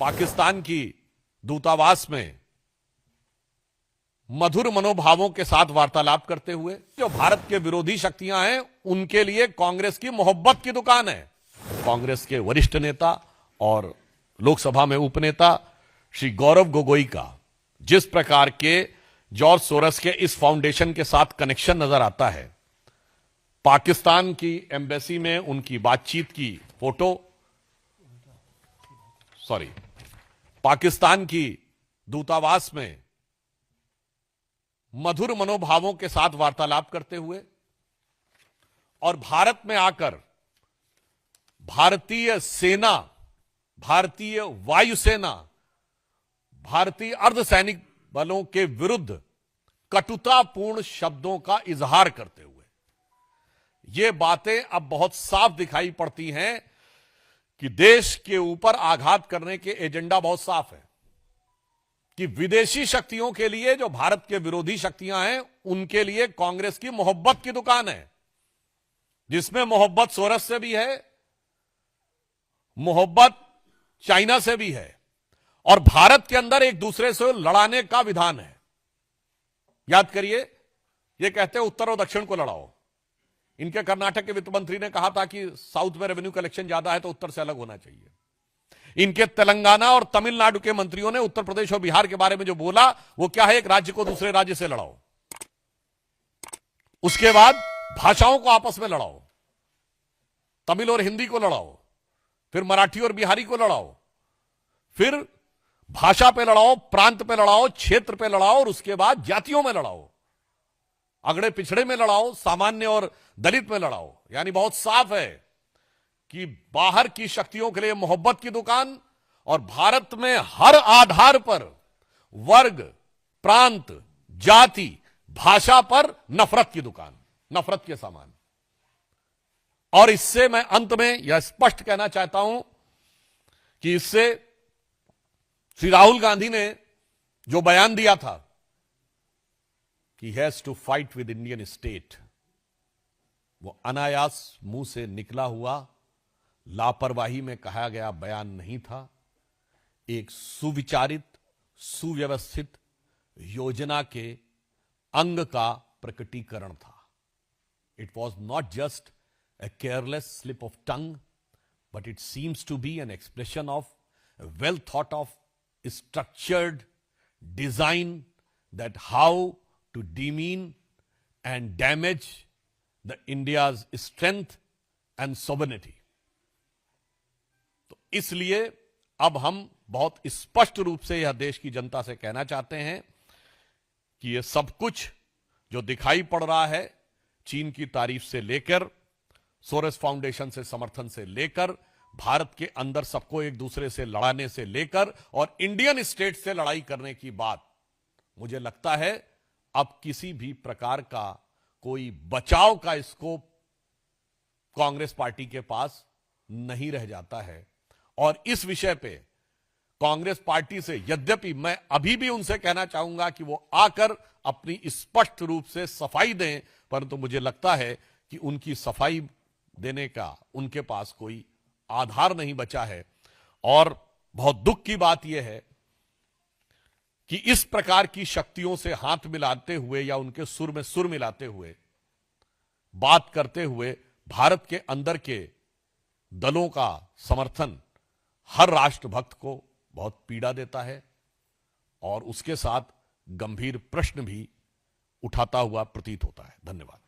पाकिस्तान की दूतावास में मधुर मनोभावों के साथ वार्तालाप करते हुए जो भारत के विरोधी शक्तियां हैं उनके लिए कांग्रेस की मोहब्बत की दुकान है। कांग्रेस के वरिष्ठ नेता और लोकसभा में उपनेता श्री गौरव गोगोई का जिस प्रकार के जॉर्ज सोरस के इस फाउंडेशन के साथ कनेक्शन नजर आता है, पाकिस्तान की एम्बेसी में उनकी बातचीत की फोटो, पाकिस्तान की दूतावास में मधुर मनोभावों के साथ वार्तालाप करते हुए और भारत में आकर भारतीय सेना, भारतीय वायुसेना, भारतीय अर्धसैनिक बलों के विरुद्ध कटुतापूर्ण शब्दों का इजहार करते हुए ये बातें अब बहुत साफ दिखाई पड़ती हैं कि देश के ऊपर आघात करने के एजेंडा बहुत साफ है कि विदेशी शक्तियों के लिए जो भारत के विरोधी शक्तियां हैं उनके लिए कांग्रेस की मोहब्बत की दुकान है, जिसमें मोहब्बत सोरस से भी है, मोहब्बत चाइना से भी है और भारत के अंदर एक दूसरे से लड़ाने का विधान है। याद करिए, ये कहते हैं उत्तर और दक्षिण को लड़ाओ। इनके कर्नाटक के वित्त मंत्री ने कहा था कि साउथ में रेवेन्यू कलेक्शन ज्यादा है तो उत्तर से अलग होना चाहिए। इनके तेलंगाना और तमिलनाडु के मंत्रियों ने उत्तर प्रदेश और बिहार के बारे में जो बोला वो क्या है, एक राज्य को दूसरे राज्य से लड़ाओ, उसके बाद भाषाओं को आपस में लड़ाओ, तमिल और हिंदी को लड़ाओ, फिर मराठी और बिहारी को लड़ाओ, फिर भाषा पे लड़ाओ, प्रांत पे लड़ाओ, क्षेत्र पे लड़ाओ और उसके बाद जातियों में लड़ाओ, अगड़े पिछड़े में लड़ाओ, सामान्य और दलित में लड़ाओ। यानी बहुत साफ है कि बाहर की शक्तियों के लिए मोहब्बत की दुकान और भारत में हर आधार पर वर्ग, प्रांत, जाति, भाषा पर नफरत की दुकान, नफरत के सामान। और इससे मैं अंत में यह स्पष्ट कहना चाहता हूं कि इससे श्री राहुल गांधी ने जो बयान दिया था कि has to fight with Indian state, वो अनायास मुंह से निकला हुआ लापरवाही में कहा गया बयान नहीं था, एक सुविचारित, सुव्यवस्थित योजना के अंग का प्रकटीकरण था। It was not just a careless slip of tongue, but it seems to be an expression of a well thought of structured design that how to demean and damage the India's strength and sovereignty. तो इसलिए अब हम बहुत स्पष्ट रूप से यह देश की जनता से कहना चाहते हैं कि यह सब कुछ जो दिखाई पड़ रहा है, चीन की तारीफ से लेकर, सोरस फाउंडेशन से समर्थन से लेकर, भारत के अंदर सबको एक दूसरे से लड़ाने से लेकर और इंडियन स्टेट से लड़ाई करने की बात, मुझे लगता है अब किसी भी प्रकार का कोई बचाव का स्कोप कांग्रेस पार्टी के पास नहीं रह जाता है। और इस विषय पे कांग्रेस पार्टी से यद्यपि मैं अभी भी उनसे कहना चाहूंगा कि वो आकर अपनी स्पष्ट रूप से सफाई दें, परंतु मुझे लगता है कि उनकी सफाई देने का उनके पास कोई आधार नहीं बचा है। और बहुत दुख की बात यह है कि इस प्रकार की शक्तियों से हाथ मिलाते हुए या उनके सुर में सुर मिलाते हुए बात करते हुए भारत के अंदर के दलों का समर्थन हर राष्ट्रभक्त को बहुत पीड़ा देता है और उसके साथ गंभीर प्रश्न भी उठाता हुआ प्रतीत होता है। धन्यवाद।